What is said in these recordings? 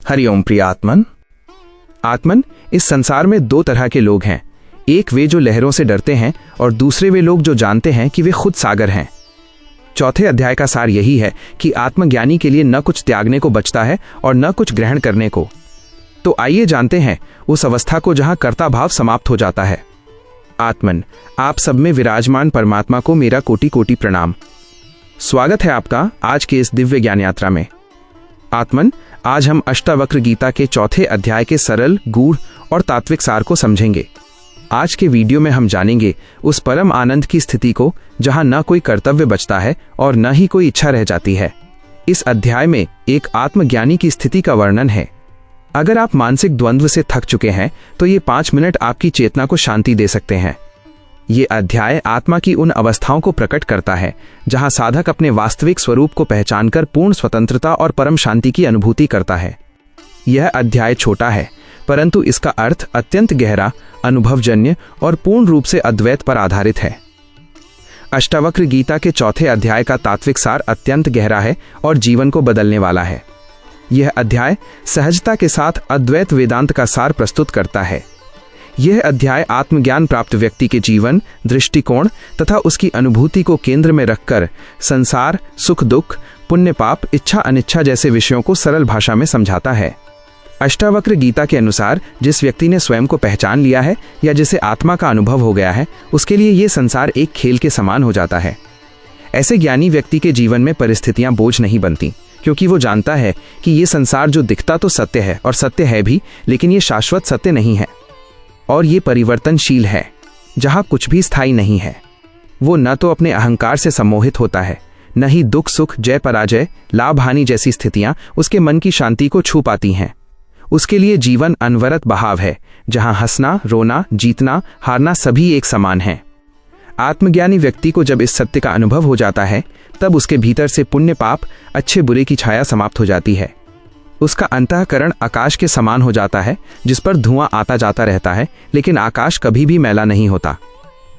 हरिओम प्रिय आत्मन, इस संसार में दो तरह के लोग हैं। एक वे जो लहरों से डरते हैं और दूसरे वे लोग जो जानते हैं कि वे खुद सागर हैं। चौथे अध्याय का सार यही है कि आत्मज्ञानी के लिए न कुछ त्यागने को बचता है और न कुछ ग्रहण करने को। तो आइए जानते हैं उस अवस्था को जहां कर्ता भाव समाप्त हो जाता है। आत्मन, आप सब में विराजमान परमात्मा को मेरा कोटि कोटि प्रणाम। स्वागत है आपका आज के इस दिव्य ज्ञान यात्रा में। आत्मन, आज हम अष्टावक्र गीता के चौथे अध्याय के सरल, गूढ़ और तात्विक सार को समझेंगे। आज के वीडियो में हम जानेंगे उस परम आनंद की स्थिति को जहां न कोई कर्तव्य बचता है और न ही कोई इच्छा रह जाती है। इस अध्याय में एक आत्मज्ञानी की स्थिति का वर्णन है। अगर आप मानसिक द्वंद्व से थक चुके हैं तो ये 5 मिनट आपकी चेतना को शांति दे सकते हैं। ये अध्याय आत्मा की उन अवस्थाओं को प्रकट करता है जहां साधक अपने वास्तविक स्वरूप को पहचानकर पूर्ण स्वतंत्रता और परम शांति की अनुभूति करता है। यह अध्याय छोटा है, परंतु इसका अर्थ अत्यंत गहरा, अनुभवजन्य और पूर्ण रूप से अद्वैत पर आधारित है। अष्टावक्र गीता के चौथे अध्याय का तात्विक सार अत्यंत गहरा है और जीवन को बदलने वाला है। यह अध्याय सहजता के साथ अद्वैत वेदांत का सार प्रस्तुत करता है। यह अध्याय आत्मज्ञान प्राप्त व्यक्ति के जीवन, दृष्टिकोण तथा उसकी अनुभूति को केंद्र में रखकर संसार, सुख दुख, पुण्य पाप, इच्छा अनिच्छा जैसे विषयों को सरल भाषा में समझाता है। अष्टावक्र गीता के अनुसार जिस व्यक्ति ने स्वयं को पहचान लिया है या जिसे आत्मा का अनुभव हो गया है, उसके लिए ये संसार एक खेल के समान हो जाता है। ऐसे ज्ञानी व्यक्ति के जीवन में परिस्थितियां बोझ नहीं बनती, क्योंकि वो जानता है कि ये संसार जो दिखता तो सत्य है और सत्य है भी, लेकिन ये शाश्वत सत्य नहीं है और ये परिवर्तनशील है, जहां कुछ भी स्थायी नहीं है। वो न तो अपने अहंकार से सम्मोहित होता है, न ही दुख सुख, जय पराजय, लाभ हानि जैसी स्थितियां उसके मन की शांति को छू पाती हैं। उसके लिए जीवन अनवरत बहाव है, जहां हंसना, रोना, जीतना, हारना सभी एक समान हैं। आत्मज्ञानी व्यक्ति को जब इस सत्य का अनुभव हो जाता है, तब उसके भीतर से पुण्य पाप, अच्छे बुरे की छाया समाप्त हो जाती है। उसका अंतःकरण आकाश के समान हो जाता है, जिस पर धुआं आता जाता रहता है, लेकिन आकाश कभी भी मैला नहीं होता।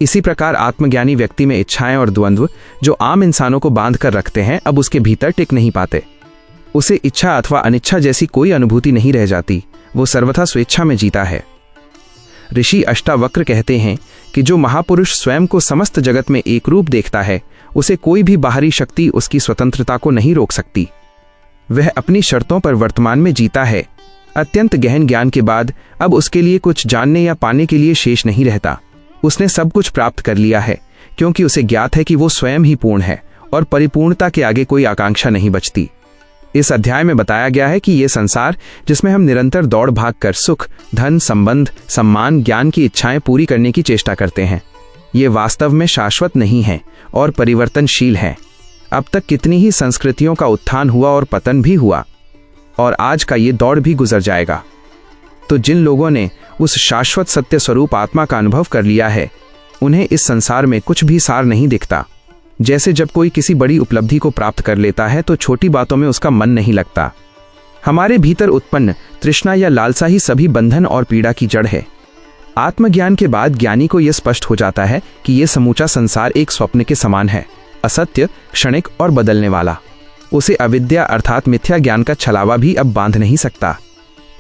इसी प्रकार आत्मज्ञानी व्यक्ति में इच्छाएं और द्वंद्व जो आम इंसानों को बांध कर रखते हैं, अब उसके भीतर टिक नहीं पाते। उसे इच्छा अथवा अनिच्छा जैसी कोई अनुभूति नहीं रह जाती। वो सर्वथा स्वेच्छा में जीता है। ऋषि अष्टावक्र कहते हैं कि जो महापुरुष स्वयं को समस्त जगत में एक रूप देखता है, उसे कोई भी बाहरी शक्ति उसकी स्वतंत्रता को नहीं रोक सकती। वह अपनी शर्तों पर वर्तमान में जीता है। अत्यंत गहन ज्ञान के बाद अब उसके लिए कुछ जानने या पाने के लिए शेष नहीं रहता। उसने सब कुछ प्राप्त कर लिया है, क्योंकि उसे ज्ञात है कि वो स्वयं ही पूर्ण है और परिपूर्णता के आगे कोई आकांक्षा नहीं बचती। इस अध्याय में बताया गया है कि ये संसार जिसमें हम निरंतर दौड़ भाग कर सुख, धन, संबंध, सम्मान, ज्ञान की इच्छाएं पूरी करने की चेष्टा करते हैं, ये वास्तव में शाश्वत नहीं है और परिवर्तनशील है। अब तक कितनी ही संस्कृतियों का उत्थान हुआ और पतन भी हुआ, और आज का ये दौर भी गुजर जाएगा। तो जिन लोगों ने उस शाश्वत सत्य स्वरूप आत्मा का अनुभव कर लिया है, उन्हें इस संसार में कुछ भी सार नहीं दिखता। जैसे जब कोई किसी बड़ी उपलब्धि को प्राप्त कर लेता है तो छोटी बातों में उसका मन नहीं लगता। हमारे भीतर उत्पन्न तृष्णा या लालसा ही सभी बंधन और पीड़ा की जड़ है। आत्मज्ञान के बाद ज्ञानी को यह स्पष्ट हो जाता है कि यह समूचा संसार एक स्वप्न के समान है, असत्य, क्षणिक और बदलने वाला। उसे अविद्या अर्थात मिथ्या ज्ञान का छलावा भी अब बांध नहीं सकता।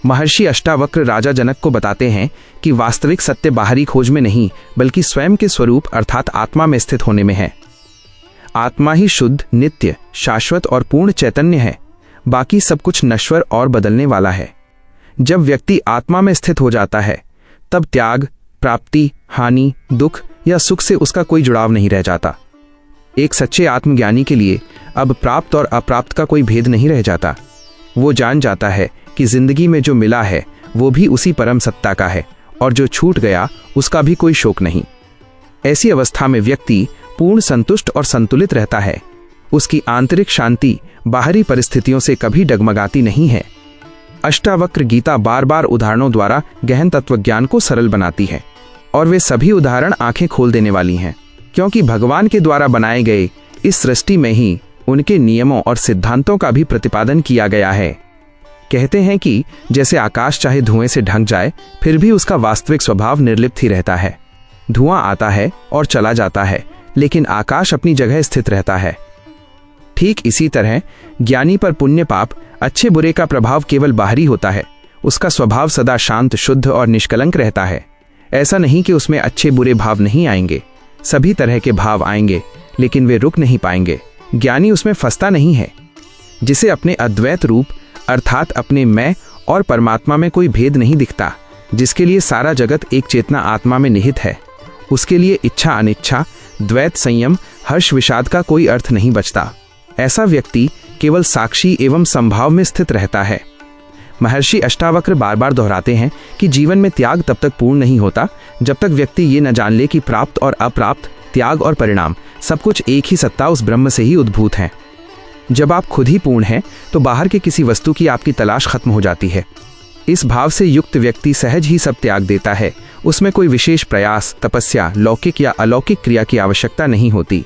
महर्षि अष्टावक्र राजा जनक को बताते हैं कि वास्तविक सत्य बाहरी खोज में नहीं, बल्कि स्वयं के स्वरूप अर्थात आत्मा में स्थित होने में है। आत्मा ही शुद्ध, नित्य, शाश्वत और पूर्ण चैतन्य है। बाकी सब कुछ नश्वर और बदलने वाला है। जब व्यक्ति आत्मा में स्थित हो जाता है, तब त्याग, प्राप्ति, हानि, दुख या सुख से उसका कोई जुड़ाव नहीं रह जाता। एक सच्चे आत्मज्ञानी के लिए अब प्राप्त और अप्राप्त का कोई भेद नहीं रह जाता। वो जान जाता है कि जिंदगी में जो मिला है वो भी उसी परम सत्ता का है, और जो छूट गया उसका भी कोई शोक नहीं। ऐसी अवस्था में व्यक्ति पूर्ण संतुष्ट और संतुलित रहता है। उसकी आंतरिक शांति बाहरी परिस्थितियों से कभी डगमगाती नहीं है। अष्टावक्र गीता बार बार उदाहरणों द्वारा गहन तत्वज्ञान को सरल बनाती है, और वे सभी उदाहरण आंखें खोल देने वाली हैं, क्योंकि भगवान के द्वारा बनाए गए इस सृष्टि में ही उनके नियमों और सिद्धांतों का भी प्रतिपादन किया गया है। कहते हैं कि जैसे आकाश चाहे धुएं से ढक जाए, फिर भी उसका वास्तविक स्वभाव निर्लिप्त ही रहता है। धुआं आता है और चला जाता है, लेकिन आकाश अपनी जगह स्थित रहता है। ठीक इसी तरह ज्ञानी पर पुण्य पाप, अच्छे बुरे का प्रभाव केवल बाहरी होता है। उसका स्वभाव सदा शांत, शुद्ध और निष्कलंक रहता है। ऐसा नहीं कि उसमें अच्छे बुरे भाव नहीं आएंगे, सभी तरह के भाव आएंगे, लेकिन वे रुक नहीं पाएंगे। ज्ञानी उसमें फंसता नहीं है। जिसे अपने अद्वैत रूप अर्थात अपने मैं और परमात्मा में कोई भेद नहीं दिखता, जिसके लिए सारा जगत एक चेतना आत्मा में निहित है, उसके लिए इच्छा अनिच्छा, द्वैत संयम, हर्ष विषाद का कोई अर्थ नहीं बचता। ऐसा व्यक्ति केवल साक्षी एवं संभाव में स्थित रहता है। महर्षि अष्टावक्र बार बार दोहराते हैं कि जीवन में त्याग तब तक पूर्ण नहीं होता जब तक व्यक्ति ये न जान ले कि प्राप्त और अप्राप्त, त्याग और परिणाम सब कुछ एक ही सत्ता उस ब्रह्म से ही उद्भूत हैं। जब आप खुद ही पूर्ण हैं तो बाहर के किसी वस्तु की आपकी तलाश खत्म हो जाती है। इस भाव से युक्त व्यक्ति सहज ही सब त्याग देता है। उसमें कोई विशेष प्रयास, तपस्या, लौकिक या अलौकिक क्रिया की आवश्यकता नहीं होती।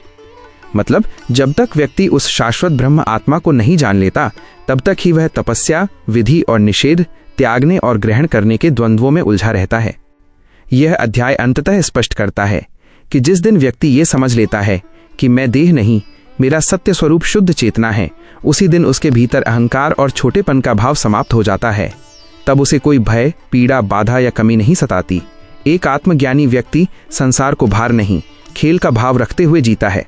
मतलब जब तक व्यक्ति उस शाश्वत ब्रह्म आत्मा को नहीं जान लेता, तब तक ही वह तपस्या, विधि और निषेध, त्यागने और ग्रहण करने के द्वंद्वों में उलझा रहता है। यह अध्याय अंततः स्पष्ट करता है कि जिस दिन व्यक्ति ये समझ लेता है कि मैं देह नहीं, मेरा सत्य स्वरूप शुद्ध चेतना है, उसी दिन उसके भीतर अहंकार और छोटेपन का भाव समाप्त हो जाता है। तब उसे कोई भय, पीड़ा, बाधा या कमी नहीं सताती। एक आत्मज्ञानी व्यक्ति संसार को भार नहीं, खेल का भाव रखते हुए जीता है।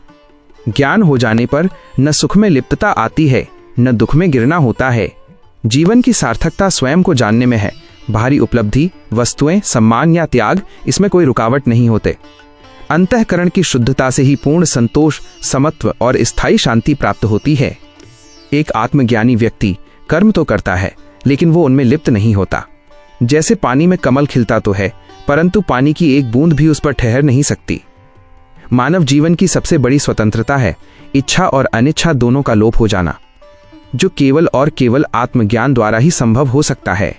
ज्ञान हो जाने पर न सुख में लिप्तता आती है, न दुख में गिरना होता है। जीवन की सार्थकता स्वयं को जानने में है। बाहरी उपलब्धि, वस्तुएं, सम्मान या त्याग, इसमें कोई रुकावट नहीं होते। अंतःकरण की शुद्धता से ही पूर्ण संतोष, समत्व और स्थायी शांति प्राप्त होती है। एक आत्मज्ञानी व्यक्ति कर्म तो करता है, लेकिन वो उनमें लिप्त नहीं होता। जैसे पानी में कमल खिलता तो है, परंतु पानी की एक बूंद भी उस पर ठहर नहीं सकती। मानव जीवन की सबसे बड़ी स्वतंत्रता है इच्छा और अनिच्छा दोनों का लोप हो जाना, जो केवल और केवल आत्मज्ञान द्वारा ही संभव हो सकता है।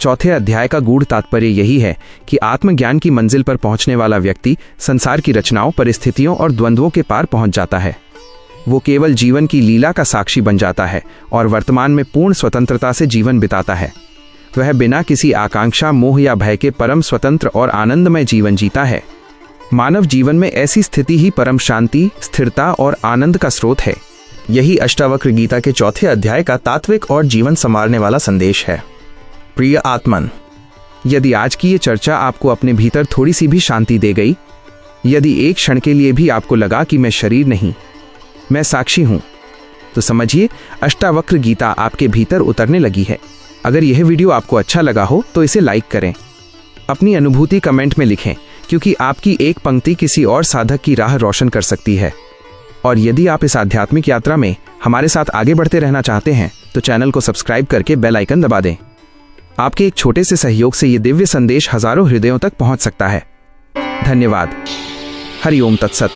चौथे अध्याय का गूढ़ तात्पर्य यही है कि आत्मज्ञान की मंजिल पर पहुंचने वाला व्यक्ति संसार की रचनाओं, परिस्थितियों और द्वंद्वों के पार पहुंच जाता है। वो केवल जीवन की लीला का साक्षी बन जाता है और वर्तमान में पूर्ण स्वतंत्रता से जीवन बिताता है। वह बिना किसी आकांक्षा, मोह या भय के परम स्वतंत्र और आनंदमय जीवन जीता है। मानव जीवन में ऐसी स्थिति ही परम शांति, स्थिरता और आनंद का स्रोत है। यही अष्टावक्र गीता के चौथे अध्याय का तात्विक और जीवन संवारने वाला संदेश है। प्रिय आत्मन, यदि आज की ये चर्चा आपको अपने भीतर थोड़ी सी भी शांति दे गई, यदि एक क्षण के लिए भी आपको लगा कि मैं शरीर नहीं, मैं साक्षी हूं, तो समझिए अष्टावक्र गीता आपके भीतर उतरने लगी है। अगर यह वीडियो आपको अच्छा लगा हो तो इसे लाइक करें। अपनी अनुभूति कमेंट में लिखें, क्योंकि आपकी एक पंक्ति किसी और साधक की राह रोशन कर सकती है। और यदि आप इस आध्यात्मिक यात्रा में हमारे साथ आगे बढ़ते रहना चाहते हैं तो चैनल को सब्सक्राइब करके बेल आइकन दबा दें। आपके एक छोटे से सहयोग से ये दिव्य संदेश हजारों हृदयों तक पहुंच सकता है। धन्यवाद। हरि ओम तत्सत।